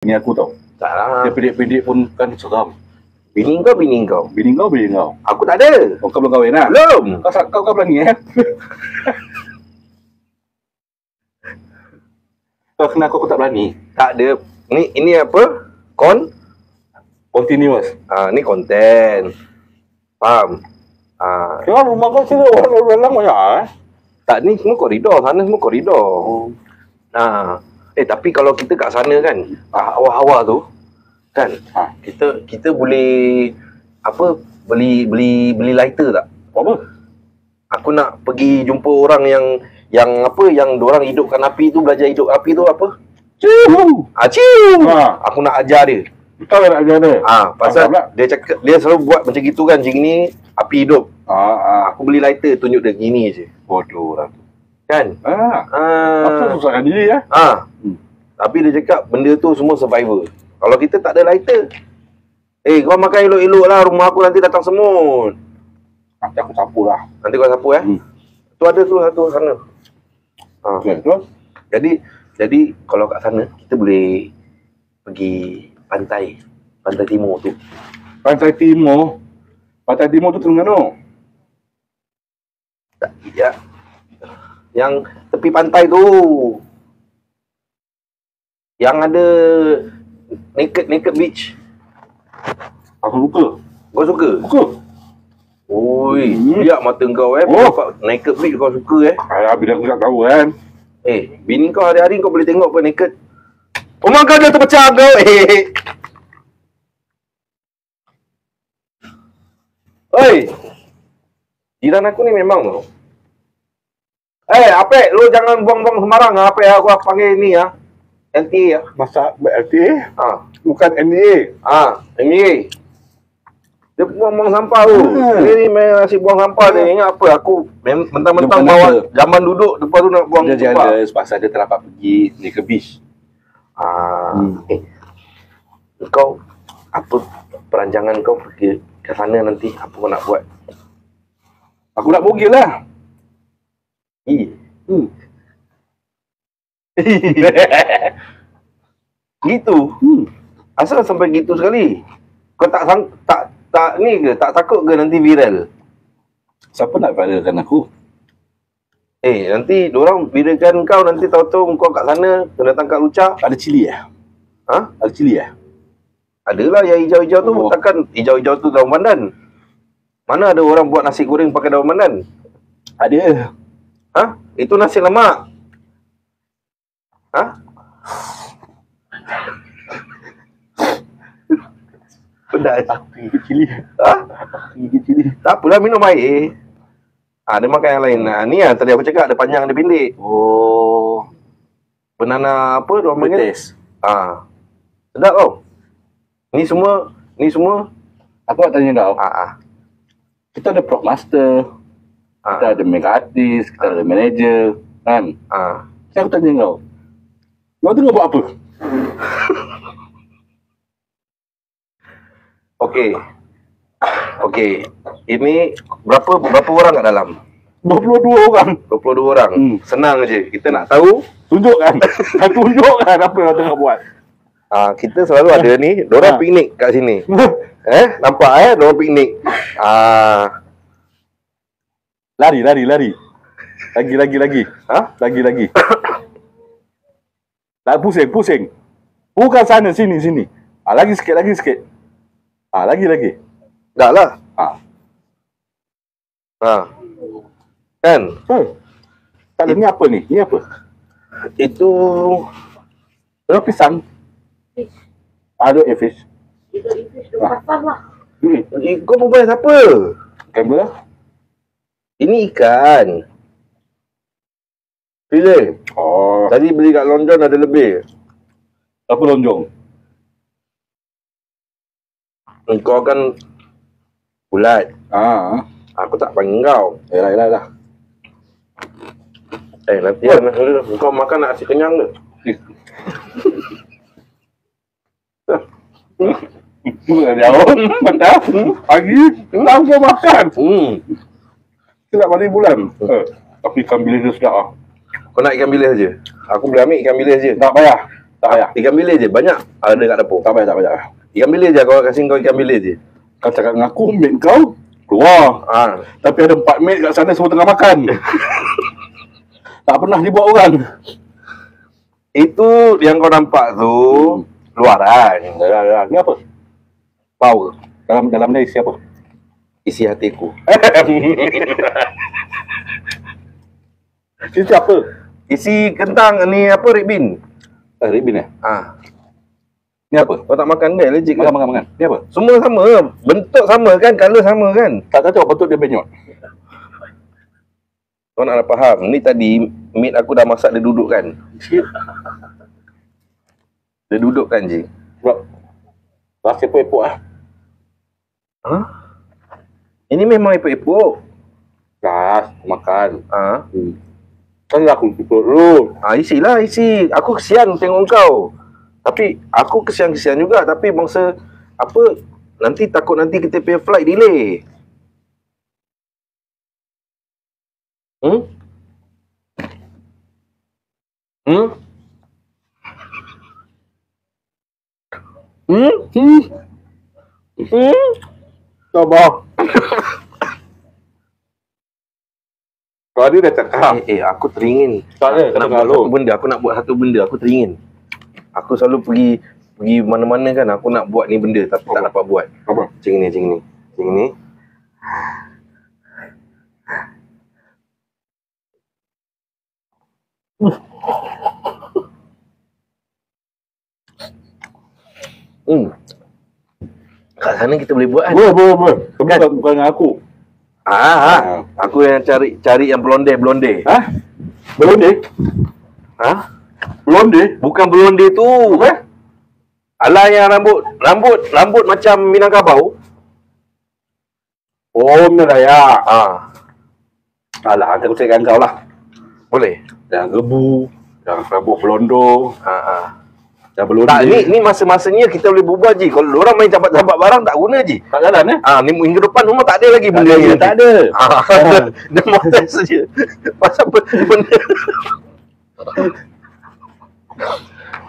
Ini aku tau. Tak lah. Dia pendek-pendek pun kan seram. Bini kau, bini kau. Bini kau, bini kau. Aku tak ada. Oh, kau belum kahwin lah? Belum. Kau berani Kau kenal aku tak berani? Tak ada. Ini apa? Continuous. Ni konten. Faham? Kau rumah kau sini orang dalam banyak Tak, ni semua koridor. Sana semua koridor. Tapi kalau kita kat sana kan, awal-awal tu kan, kita boleh apa, beli lighter tak? Apa? Aku nak pergi jumpa orang yang diorang hidupkan api tu, belajar hidup api tu apa? Ciu. Aku nak ajar dia. Kau nak ajar dia? Pasal dia cakap, dia selalu buat macam gitu kan, macam ni api hidup. Aku beli lighter, tunjuk dia gini je. Bodoh lah tu. Kan? Apa susahkan diri ya? Tapi dia cakap benda tu semua survivor. Kalau kita tak ada lighter, kau makan elok-elok lah, rumah aku nanti datang semut. Nanti aku sapu lah. Nanti kau sapu Tu ada tu satu sana. Okay, terus? Jadi kalau kat sana kita boleh pergi pantai timur tu. Pantai Timur? Pantai Timur tu Terengganu? Tak, ya. Yang tepi pantai tu. Yang ada naked beach. Aku suka. Kau suka? Suka. Oi, lihat mata kau naked beach kau suka Bila aku tak tahu kan. Bini kau hari-hari kau boleh tengok apa naked. Rumah kau dah terpecah kau. Oi. Jiran aku ni memang tu. Apek, lu jangan buang-buang sembarang. Apek, aku panggil ni LTA. Masa LTA? Bukan NDA. NDA. Dia buang-buang sampah tu. Dia ni main asyik buang sampah dia. Ingat apa, aku mentang-mentang bawa zaman duduk, lepas tu nak buang sampah. Dia sepasal dia terdapat pergi ke beach. Kau, apa perancangan kau pergi ke sana nanti? Apa kau nak buat? Aku nak bogil lah. Gitu. Asal sampai gitu sekali? Kau tak ni ke? Tak takut ke nanti viral? Siapa nak viralkan aku? Nanti diorang viralkan kau, nanti tahu-tahu kau kat sana kena tangkap lucah. Ada cili Ada cili Adalah yang hijau-hijau tu. Takkan hijau-hijau tu daun pandan? Mana ada orang buat nasi goreng pakai daun pandan? Ada. Itu nasi lemak. Pedas. Gigi cili. Gigi cili. Tak apalah, minum air. Dia makan yang lain. Ni tadi aku cakap ada panjang ada pendek. Banana apa dia orang panggil? Betes. Sedap tau. Ni semua aku nak tanya kau. Kita ada prop master. Kita ada makeup artist, kita ada manager, kan? Saya aku tanya kau. Kau tengok buat apa? Okey. Ini berapa orang kat dalam? 22 orang. 22 orang. Senang je. Kita nak tahu, Tunjukkan. Tunjukkan apa yang kau tengah buat. kita selalu ada ni, diorang piknik kat sini. Nampak diorang piknik. Lari. Lagi. Lagi. Pusing. Bukan sana, sini. Lagi sikit. Lagi. Dah lah. Kan? Tak ada, ni apa ni? Ni apa? Itu Ada pisang. Ada fish. Itu pasar lah. kau berbual siapa? Kamera. Ini ikan. Pilih. Tadi beli kat Long John ada lebih. Apa lonjong? Kau kan bulat. Aku tak panggil kau. Yalah. Nanti kau makan nasi kenyang ke? Jauh. Pagi. Tahu kau makan. Kita balik bulan. Tapi ikan bilis dia sedap Kau nak ikan bilis je? Aku boleh ambil ikan bilis je. Tak payah. Tak payah. Ikan bilis je, banyak ada kat dapur. Tak payah. Ikan bilis je, kau kasih kau ikan bilis je. Kau cakap dengan aku, mate kau keluar. Tapi ada 4 mate kat sana semua tengah makan. Tak pernah dibuat orang. Itu yang kau nampak tu luaran. Dah. Ni apa? Power. Dalam ni isi apa? Isi hatiku. Isi apa? Isi kentang ni apa, red bean. Red bean Ni apa? Kau tak makan ke? Allergic ke? Makan. Ni apa? Semua sama. Bentuk sama kan? Color sama kan? Tak tahu bentuk dia benyot. Kau nak faham. Ni tadi meat aku dah masak, dia duduk kan? Dia duduk kan, Ji? Sebab rasa epok-epok Ini memang epok-epok. Gas, makan. Kan aku tutup dulu. Isilah, isi. Aku kesian tengok kau. Tapi aku kesian-kesian juga. Tapi bangsa apa, nanti takut nanti kita punya flight delay. Sabar. Kau ada dah cakap. Aku teringin. Tak ada, Nak buat satu benda. Aku nak buat satu benda. Aku teringin. Aku selalu pergi mana-mana kan. Aku nak buat ni benda tapi tak dapat buat. Apa? Macam ni. Kat sana kita boleh buat kan? Boleh. Bukan dengan aku. Aku yang cari yang blonde. Blonde? Blonde? Bukan blonde tu. Alah yang rambut macam Minangkabau. Oh, Minangkabau. Alah, aku cakap kau lah. Boleh? Yang gebu, yang rambut blondo. Yang blonde. Tak, ni masa-masanya kita boleh bubar, Ji. Kalau orang main capak-capak barang tak guna, Ji. Tak jalan ni minggu depan rumah tak ada lagi benda ni. Tak ada. Dia motor saja. Pasal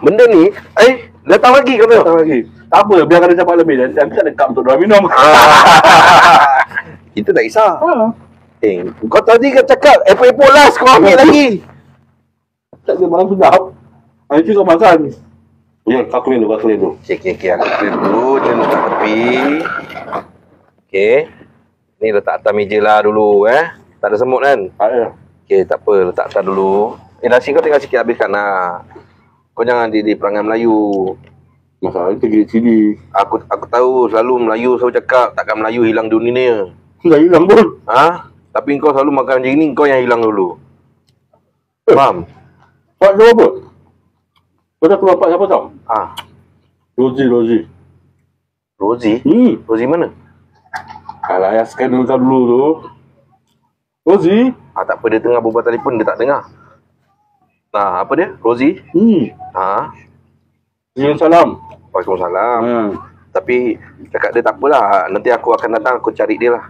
benda ni, datang lagi kata. Datang lagi. Tak apa, biar ada capak lebih. Nanti ada cup untuk dia minum. Itu tak kisah. Kau tadi kan cakap epok-epok last kau ambil lagi. Tak ada barang sedap. Nanti kau makan. Ya, kau clean dulu. Okey, aku clean dulu. Dia letak tepi. Okey. Ni letak atas meja lah dulu, Tak ada semut kan? Tak ada. Okey, tak apa. Letak atas dulu. Nasi kau tinggal sikit habiskan lah. Kau jangan di perangai Melayu. Masalahnya pergi sini. Aku tahu selalu Melayu selalu cakap takkan Melayu hilang dunia. Dah hilang pun. Tapi kau selalu makan macam ni, kau yang hilang dulu. Faham? Pak tu apa? Kau dah keluar pak siapa tau? Rozi. Rozi? Rozi mana? Alah, yang scan kau dulu tu. Rozi? Tak apa, dia tengah berbual telefon, dia tak dengar. Apa dia? Rozi? Waalaikumsalam. Waalaikumsalam. Tapi cakap dia tak apalah. Nanti aku akan datang, aku cari dia lah.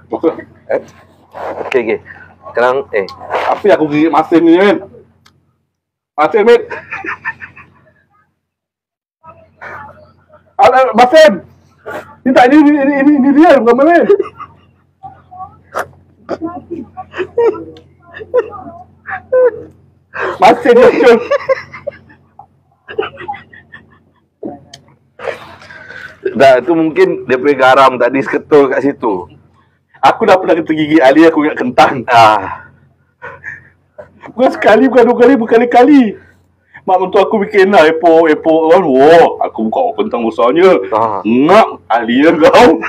Okey. Sekarang, apa yang aku gigit masin ni, men? Masin, men. Alah, masin. Ni tak, ini real, bukan main. Masin dia, Syul. Tu mungkin dia punya garam tadi seketul kat situ. Aku dah pernah tergigit Ali, aku ingat kentang. Bukan sekali, bukan dua kali, berkali-kali. Mak mentua aku bikin lah epok kan. Wah, aku buka kentang besarnya. Ngap, alien kau.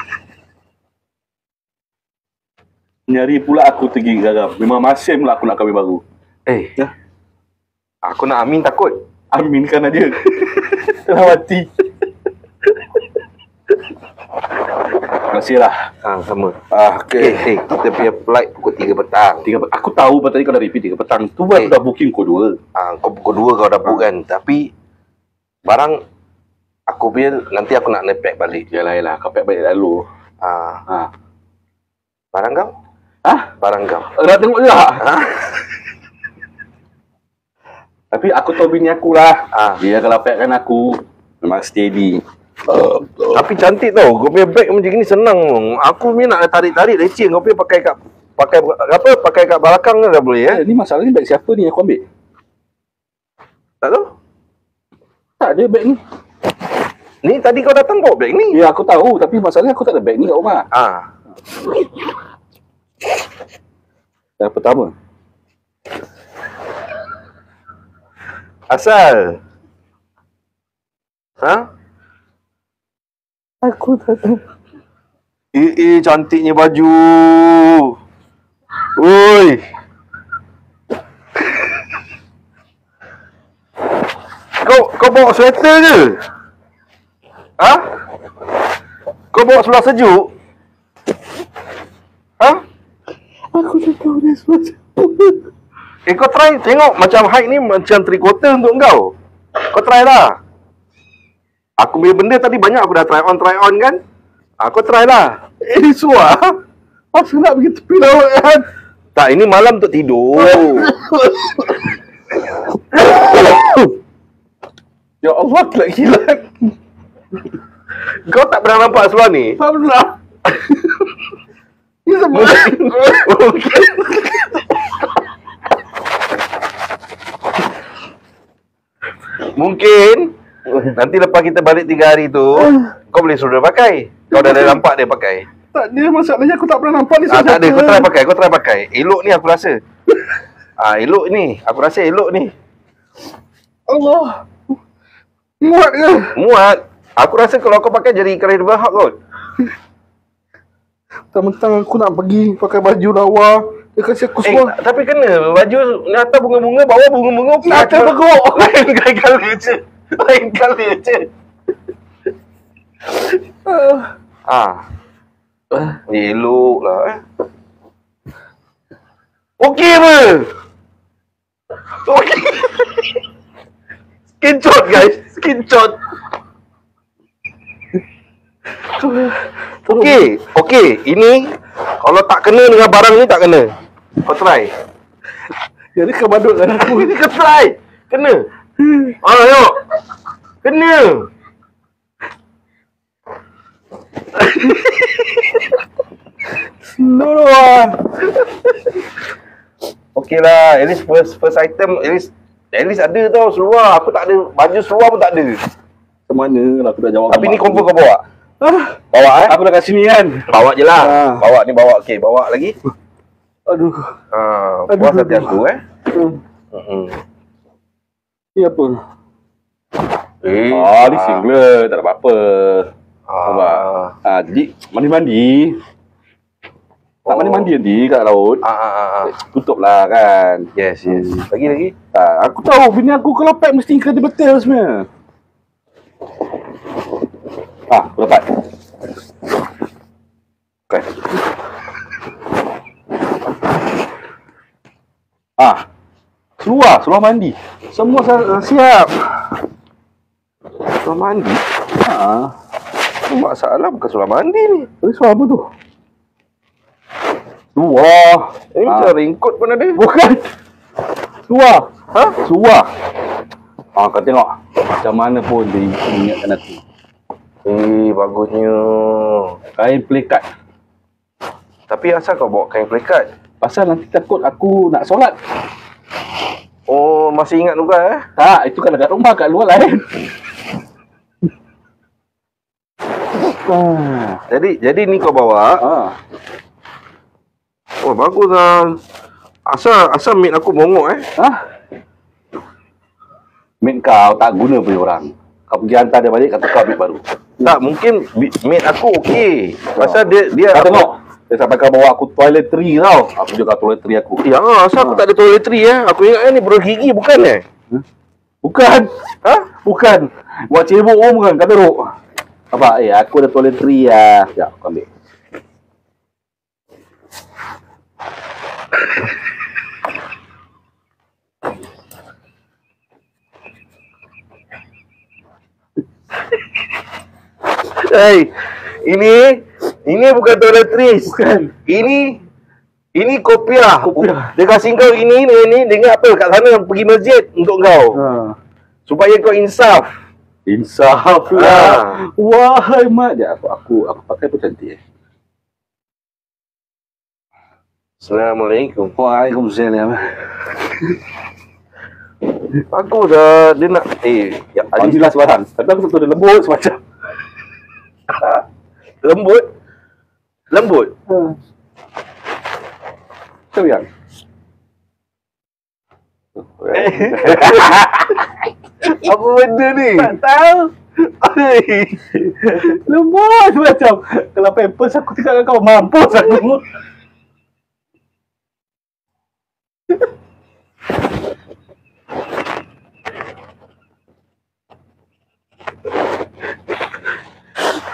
Nyari pula aku tergigit garam. Memang masin pula aku nak kahwin baru. Aku nak Amin takut. Aminkan aja. Telah mati. Terima kasih lah. Sama. Okay. Kita punya flight pukul 3 petang. Aku tahu tadi kau dah repeat 3 petang. Tu aku dah booking pukul 2. Kau pukul 2 kau dah book kan. Tapi barang aku punya nanti aku nak pack balik. Yalah, kau pack balik lalu. Barang kau? Barang kau. Nak tengok juga. Tapi aku tahu bini aku lah. Dia kalau packkan aku memang steady. Tapi cantik tau. Kau punya bag macam ni senang. Aku ni nak tarik-tarik leceh. Kau punya pakai kat belakang dah boleh ya. Ni masalahnya bag siapa ni aku ambil? Tak tahu. Tak ada bag ni. Ni tadi kau datang bawa bag ni. Ya aku tahu, tapi masalahnya aku tak ada bag ni kat rumah. Yang pertama. Asal. Aku tak tahu. Cantiknya baju. Oi. Kau bawa sweater ke? Kau bawa seluar sejuk? Aku tak tahu dia semua. Kau try tengok macam hide ni macam 3/4 untuk kau. Kau try lah. Aku punya benda tadi banyak aku dah try on kan? Kau try lah. Ini suar. Masa nak pergi tepi laut kan? Tak, ini malam untuk tidur. Ya Allah, kilat-kilat. Kau tak pernah nampak seluar ni? Tak pernah. Ini semua. Mungkin nanti lepas kita balik 3 hari tu, kau boleh suruh dia pakai. Kau dah nampak dia pakai. Tak ada, masalahnya aku tak pernah nampak ni. Tak ada, kau try pakai. Elok ni aku rasa. Elok ni. Aku rasa elok ni. Allah. Muat ke? Muat. Aku rasa kalau kau pakai jadi incredible Hulk kot. Mentang-mentang aku nak pergi pakai baju lawa, dia kasi aku semua. Tapi kena baju atas bunga-bunga, bawah bunga-bunga. Atas bergok. Lain kali je. Elok lah Okey apa? Okey. Screenshot guys. Screenshot. Okey. Ini kalau tak kena dengan barang ni tak kena. Kau try. Jadi kau badut kan aku. Ini kau try. Kena. Tengok. Kena. No lah. Okey lah, at least first item at least ada tau seluar. Aku tak ada, baju seluar pun tak ada. Macam mana lah aku dah jawab. Tapi ni confirm kau bawa? Bawa Aku dah kat sini kan. Bawa je lah. Bawa. Okey, bawa lagi. Aduh. Puas hati aku Ni apa? Ni singlet, tak ada apa-apa. Jadi mandi-mandi. Tak mandi-mandi nanti kat laut. Tutup lah kan. Yes. Lagi. Aku tahu bini aku kalau pack mesti kena betul sebenarnya. Aku dapat. Okay. Seluar mandi. Semua siap. Seluar mandi? Masalah bukan seluar mandi ni. Tapi seluar apa tu? Seluar. Macam raincoat pun ada. Bukan. Seluar. Seluar. Kau tengok. Macam mana pun dia ingatkan aku. Bagusnya. Kain plekat. Tapi asal kau bawa kain plekat? Pasal nanti takut aku nak solat. Masih ingat juga Tak, itu kan dekat rumah, kat luar lain. Jadi ni kau bawa. Bagus lah. Asal mate aku bongok Mate kau tak guna punya orang. Kau pergi hantar dia balik, kata kau ambil baru. Tak, mungkin mate aku okey. Pasal dia kau tengok. Dia sampai kau bawa aku toiletry tau. Aku juga toiletry aku. Asal aku tak ada toiletry Aku ingat ni berus gigi bukan Bukan. Bukan. Buat cebok pun bukan, kata Ruk. Apa? Aku ada toiletry ya. Sekejap, aku ambil. Ini bukan toiletries. Bukan. Ini Ini kopiah. Dia kasih kau ini dengan apa? Kat sana pergi masjid untuk kau. Supaya kau insaf. Insaf lah. Wahai mak. Ya, aku pakai pun cantik. Assalamualaikum. Waalaikumsalam. Aku dah dia nak ya, alhamdulillah sebarang. Tapi aku tu dia lembut semacam. Lembut. Tahu yang? Apa benda ni? Tak tahu. Lembut macam. Kalau pampers aku tinggal dengan kau, mampus aku.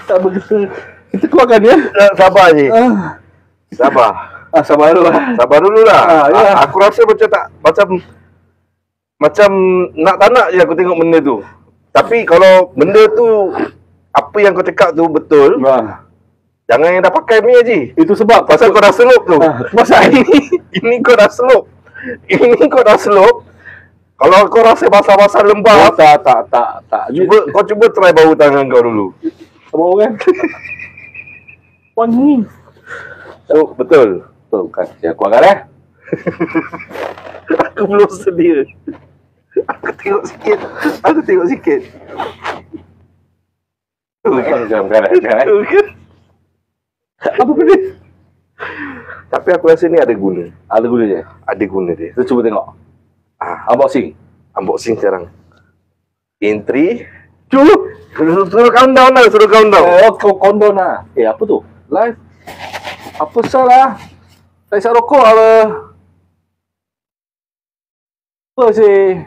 Tak begitu. Kita keluarkan ya. Sabar je. Sabar. Sabar dulu lah. Sabar dulu lah. Ya. Aku rasa macam tak nak je aku tengok benda tu. Tapi kalau benda tu apa yang kau cakap tu betul, jangan yang dah pakai punya je. Itu sebab pasal kau dah selup tu. Pasal ini kau dah selup. Kalau kau rasa basah-basah lembab, tak. Kau cuba try bau tangan kau dulu. Bau kan? Wangi. So, betul kan? Ya, keluarkan Aku belum sedia. Aku tengok sikit. Apa benda? Tapi aku rasa ni ada guna. Ada guna je? Ada guna dia. Kita cuba tengok. Unboxing sekarang. In 3, 2. Suruh countdown lah. Countdown lah. Apa tu? Live? Apa salah? Tak isap rokok apa? Apa sih?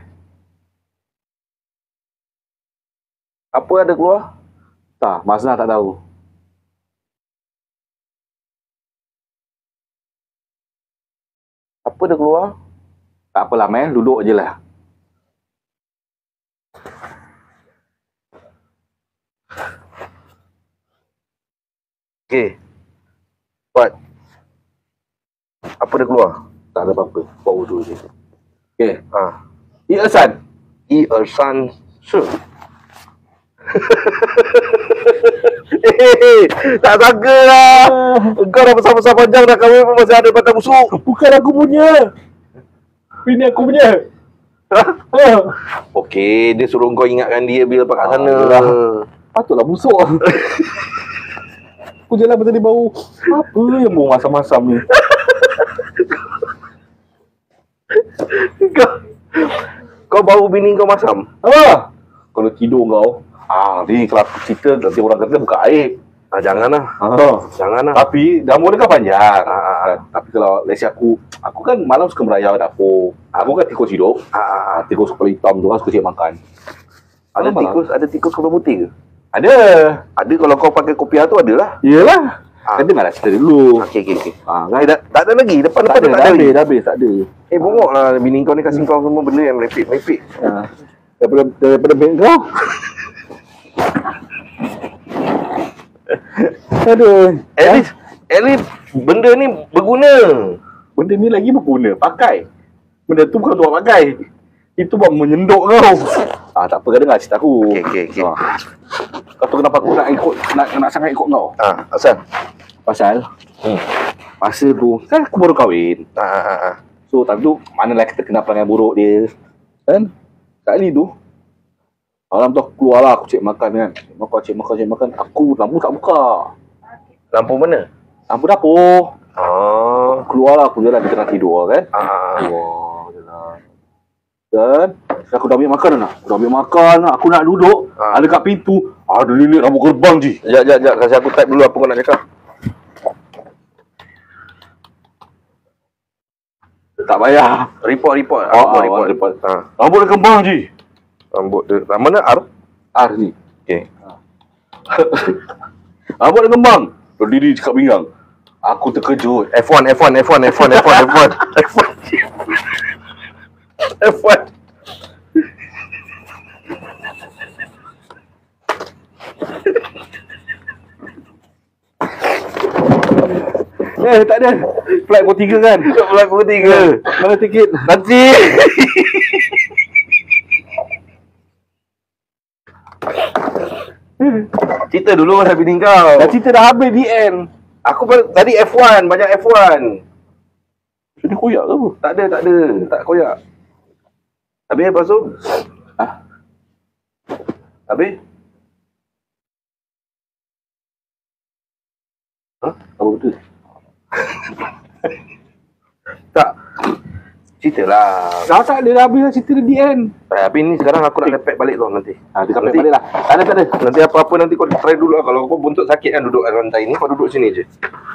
Apa ada keluar? Tak, Mazna tak tahu. Apa ada keluar? Tak apalah, man. Duduk je lah. Okay. Buat. Apa dia keluar? Tak ada apa-apa. Buat wudhu je. Okay. Ersan. Sure. Tak sangka lah. Engkau dah besar-besar panjang dah kahwin pun masih ada batang busuk. Bukan aku punya. Ini aku punya. Okey, dia suruh kau ingatkan dia bila kat sana. Patutlah busuk. Aku jalan tadi bau. Apa yang bau masam-masam ni? Kau bau bini kau masam? Kalau tidur kau, ni kalau aku cerita nanti orang kata buka aib. Janganlah. Janganlah. Tapi dapur dia kan panjang. Tapi kalau let's say aku kan malam suka merayau dapur. Aku kan tikus hidup. Tikus kepala hitam tu kan suka cik makan. Ada tikus kepala putih ke? Ada. Ada kalau kau pakai kopiah tu ada lah. Yelah. Kita nak cerita dulu. Okey. Tak ada lagi. Depan tak ada lagi. Dah habis, tak ada. Bongok lah bini kau ni kasih kau semua benda yang merepek. Daripada beg kau. Aduh. At least benda ni berguna. Benda ni lagi berguna. Pakai. Benda tu bukan untuk pakai. Itu buat menyenduk kau. Tak apa, kau dengar cerita aku. Okey. Kau tahu kenapa aku nak sangat ikut kau? Pasal masa tu kan aku baru kahwin. So time tu manalah kita kena perangai buruk dia. Kan? Kali tu malam tu aku keluar lah, aku cek makan kan. Cek makan. Aku lampu tak buka. Lampu mana? Lampu dapur. Keluar lah, aku jalan di tengah tidur kan. Jalan. Dan aku dah ambil makan. Aku nak duduk. Ada kat pintu. Ada lilit rambut gerbang je. Sekejap. Kasih aku type dulu apa kau nak cakap. Tak payah. Report. Rambut dia kembang je. Rambut dia. Mana R? R ni. Okey. Rambut dia kembang. Berdiri dekat pinggang. Aku terkejut. F1. Tak ada. Flight pukul 3 kan? Flight pukul 3. Mana tiket? Nanti. Cerita dulu pasal bini kau. Dah cerita dah habis di end. Aku tadi F1, banyak F1. Jadi koyak ke apa? Tak ada. Tak koyak. Habis lepas tu? Habis? Apa betul? Tak. Ceritalah. Tak ada dah habis lah cerita di end. Habis ni sekarang aku nak lepek balik tau nanti. Dia kapek balik lah. Tak ada. Nanti apa-apa nanti kau try dulu lah. Kalau kau buntut sakit kan duduk rantai ni, kau duduk sini je.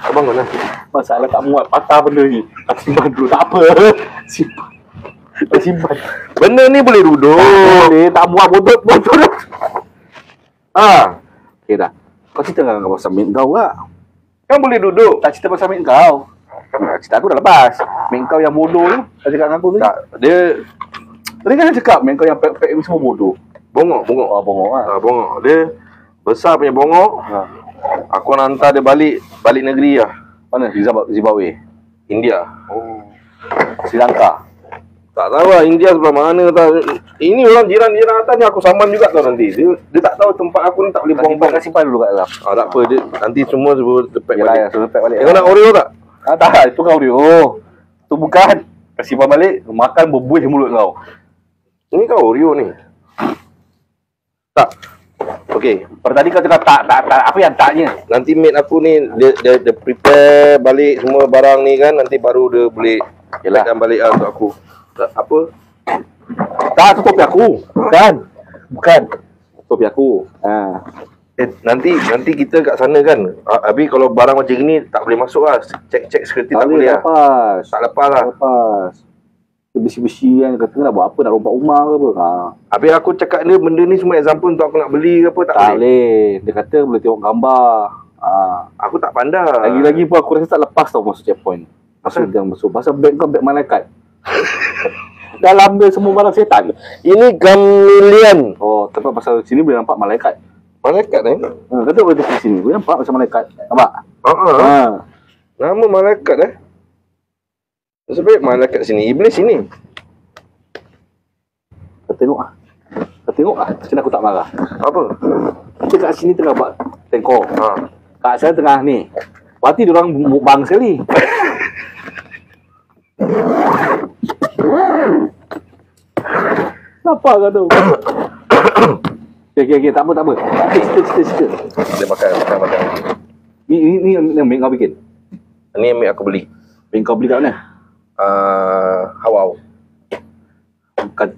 Kau bangun lah. Masalah tak muat patah benda ni. Tak simpan dulu. Tak apa. Simpan. Benda ni boleh duduk. Boleh. Tak muat botol. Okay dah. Kau cerita dengan kau pasal mate kau lah. Kan boleh duduk. Tak cerita pasal mate kau. Cerita aku dah lepas. Mate kau yang bodoh tu. Kau cakap dengan aku tu. Tak, dia Tadi kan dia cakap mate kau yang pek-pek ni semua bodoh. bongok. Bongok lah. Bongok. Dia besar punya bongok. Aku nak hantar dia balik negeri lah. Mana? Zimbabwe. India. Sri Lanka. Tak tahu lah India sebelah mana tau. Ini orang jiran-jiran atas ni aku saman juga tau nanti. Dia tak tahu tempat aku ni tak boleh buang-buang. Simpan dulu kat dalam. Tak apa, dia nanti semua lepek Yalah, balik. ya, suruh lepek balik. Kau nak Oreo tak? Tak, itu kau dia. Tu bukan. Kasih simpan balik, makan berbuih mulut kau. Ini kau Oreo ni. Tak. Okey, Tadi kau cakap tak. Apa yang taknya? nanti mate aku ni dia prepare balik semua barang ni kan, nanti baru dia boleh packkan balik lah untuk aku. Tak, apa? Tak, tu topi aku. Bukan. Topi aku. Nanti kita kat sana kan. Habis kalau barang macam ni tak boleh masuk lah. Cek security tak boleh lah. Lepas. Tak lepas lah. Lepas. Besi-besi kan kata nak buat apa, nak rompak rumah ke apa. Habis aku cakap dia benda ni semua example untuk aku nak beli ke apa, tak boleh. Boleh. Dia kata boleh tengok gambar. Aku tak pandai. Lagi-lagi pun aku rasa tak lepas tau masuk checkpoint. Masuk. Pasal beg kau beg malaikat. Dalam dia semua barang setan. Ini Gamilian. Tempat pasal sini boleh nampak malaikat. Malaikat Kata boleh dekat sini. Boleh nampak macam malaikat. Nampak? Nama malaikat Sebab malaikat sini, iblis sini. Kau tengok lah. Macam aku tak marah. Apa? Kita kat sini tengah buat tengkor. Kat sana tengah ni. Berarti diorang mukbang sekali. Nampak kau tu? Okay, tak apa. Cerita. Dia makan. Ni yang kau bikin? Ni yang aku beli. Kau beli kat mana? Hawau. Kau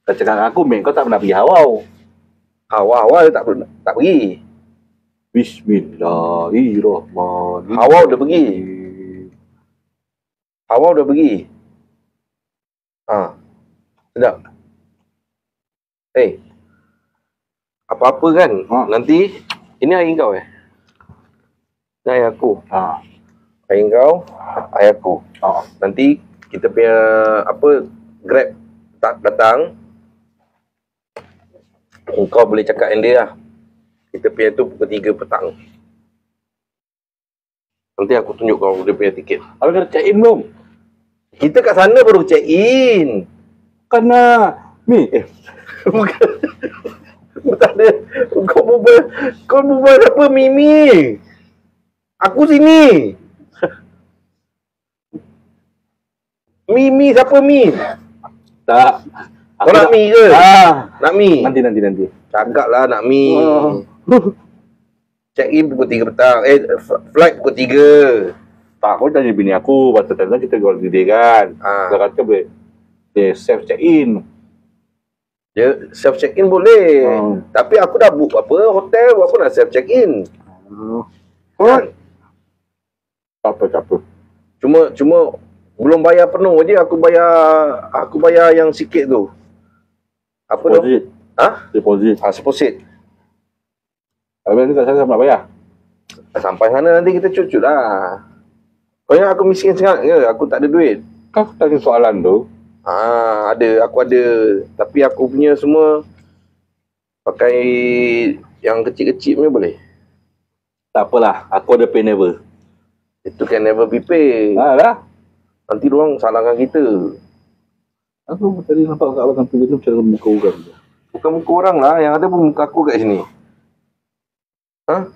cakap dengan aku, kau tak pernah pergi Hawau. Hawau dia tak pergi. Bismillahirrahmanirrahim. Hawau dah pergi. Sedap. Apa-apa kan? Nanti ini air kau Ini air aku. Air kau, air aku. Nanti kita punya Grab tak datang. Kau boleh cakap dengan dia lah. Kita punya tu pukul 3 petang. Nanti aku tunjuk kau dia punya tiket. Habis kena check in belum? Kita kat sana baru check in. Kena. Bukan. Tak ada. Kau berbual apa Mimi? Aku sini. Mimi siapa Mi? Tak. Kau nak Mi ke? Nak Mi? Nanti. Cakap lah nak Mi. Check in pukul 3 petang. Flight pukul 3. Tak, kau tanya bini aku. Pasal tadi kita jual gede kan. Dia kata boleh. Dia self check in. Dia self check in boleh. Tapi aku dah book hotel. Aku nak self check in. Tak apa. Cuma belum bayar penuh je. Aku bayar yang sikit tu. Apa deposit. tu? Deposit. Deposit. Habis ni kat sana nak bayar. Sampai sana nanti kita cucut lah. Kau ingat aku miskin sangat ke? Aku tak ada duit. Kau tanya soalan tu. Ada. Aku ada. Tapi aku punya semua pakai yang kecil-kecil punya boleh? Tak apalah. Aku ada pay never. Itu can never be paid. Lah. Nanti diorang salahkan kita. Aku tadi nampak kat belakang pintu tu macam muka orang. Bukan muka orang lah, yang ada pun muka aku kat sini. Ha?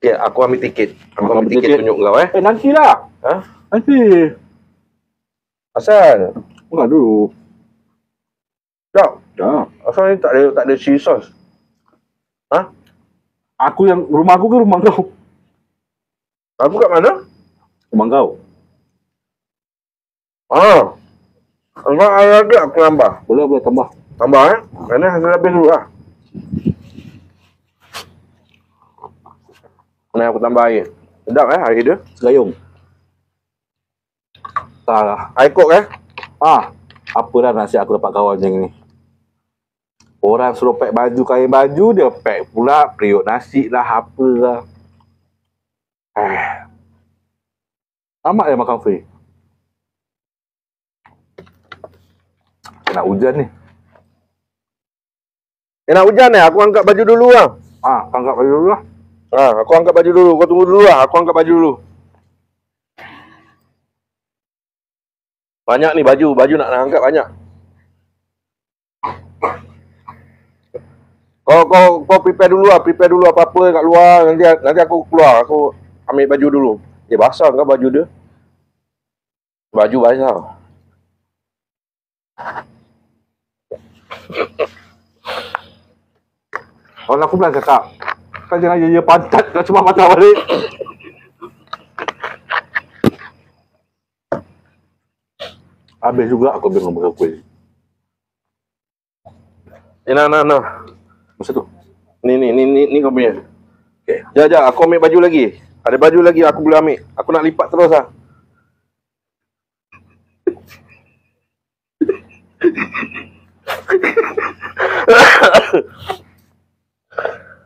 Okay, aku ambil tiket. Aku ambil tiket tunjuk kau Nantilah. Ha? Nanti. Asal? Bukan dulu. Tak. Dah. Asal ni tak ada chili sauce. Ha? Rumah aku ke rumah kau? Aku kat mana? Rumah kau. Enggak ada lagi aku tambah. Boleh tambah. Tambah Kerana hasil habis dulu lah. Ni aku tambah air. Sedap air dia. Segayung. Tak lah. Air kok Apa dah nasib aku dapat kawan macam ni. Orang suruh pack baju, kain baju, dia pack pula periuk nasi lah, apalah. Amat dia makan free. Nak hujan ni. Nak hujan ni, aku angkat baju dulu lah. Angkat baju dulu lah. Aku angkat baju dulu. Kau tunggu dulu lah. Aku angkat baju dulu. Banyak ni baju. Baju nak angkat banyak. Kau prepare dulu lah. Prepare dulu apa-apa kat luar. Nanti aku keluar. Aku ambil baju dulu. Basah ke baju dia? Baju basah. Kalau aku bilang cakap, kau jangan je pantat, kau cuma patah balik. Habis juga aku bingung makan kuih. Nah. Masa tu. Ni kau punya. Okay. Jap, aku ambil baju lagi. Ada baju lagi aku boleh ambil. Aku nak lipat terus lah.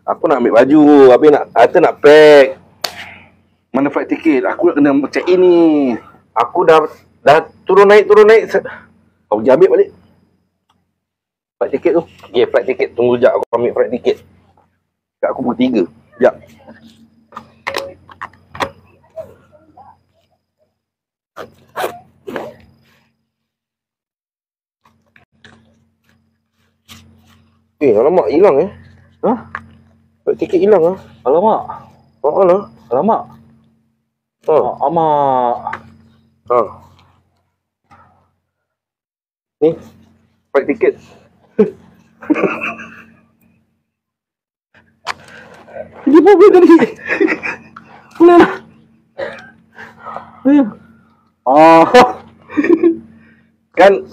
Aku nak ambil baju, habis nak pack. Mana flight ticket? Aku nak kena check in ni. Aku dah turun naik. Kau pergi ambil balik flight ticket tu. Okay, flight ticket. Tunggu sekejap aku ambil flight ticket. Kat aku pukul 3. Sekejap. Alamak, hilang flight ticket hilang Alamak. Alamak. Ni flight ticket. Dia boleh tadi. Boleh lah.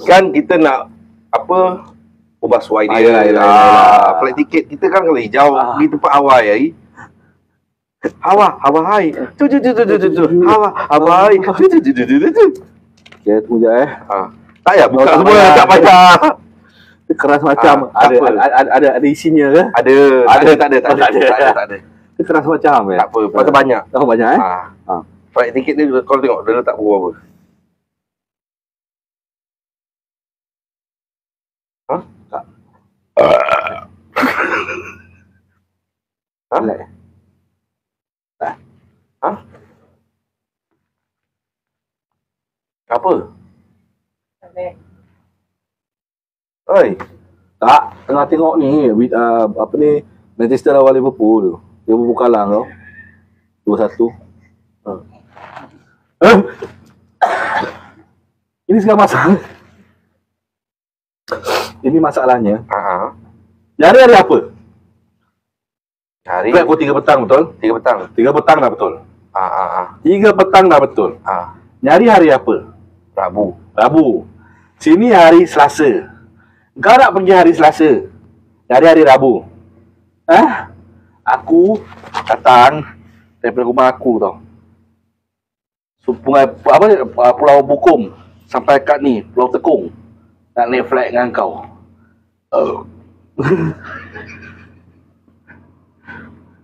Kan kita nak apa? Ubah suai dia. Flight ticket kita kan kalau hijau di tempat awal Hawa hai. Tu. Hawa hai. Okay, tunggu je Tak payah buka semua, tak payah. Keras macam ada isinya ke? Tak ada. Dia keras macam Tak apa, pasal banyak. Banyak Flight ticket dia kau tengok dia letak berapa. Apa? Oi. Tak, tengah tengok ni apa ni Manchester lawan Liverpool. Liverpool kalah tau. 2-1. Ini sekarang masalah. Ini masalahnya. Hari apa? Hari pukul 3 petang betul? 3 petang. 3 petang dah betul. 3 petang dah betul. Nyari hari apa? Rabu. Sini hari Selasa. Kau nak pergi hari Selasa. Nyari hari Rabu. Aku datang daripada rumah aku tau. Pulau Bukom sampai kat ni, Pulau Tekong. Nak naik flight dengan kau.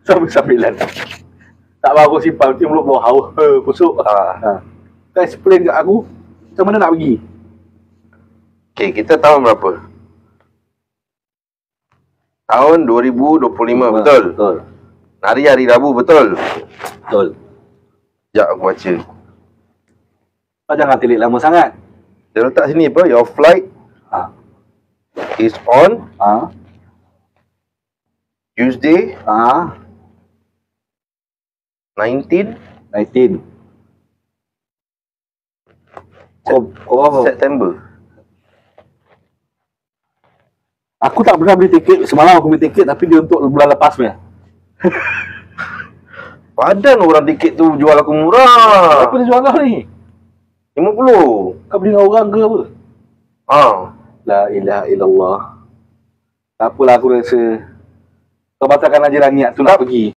Sambil-sambilan. Tak mahu aku simpan, nanti mulut bau haus, busuk. Kau explain kat aku, macam mana nak pergi? Okay, kita tahun berapa? Tahun 2025, betul? Betul. Hari Rabu, betul? Betul. Sekejap aku baca. Jangan telik lama sangat. Dia letak sini apa? Your flight is on Tuesday 19 September. Aku tak pernah beli tiket. Semalam aku beli tiket tapi dia untuk bulan lepas punya. Padan orang tiket tu jual aku murah. Apa dia jual kau ni? 50. Kau beli dengan orang ke apa? La ilaha illallah. Tak apalah, aku rasa kau batalkan aja lah niat tu nak pergi.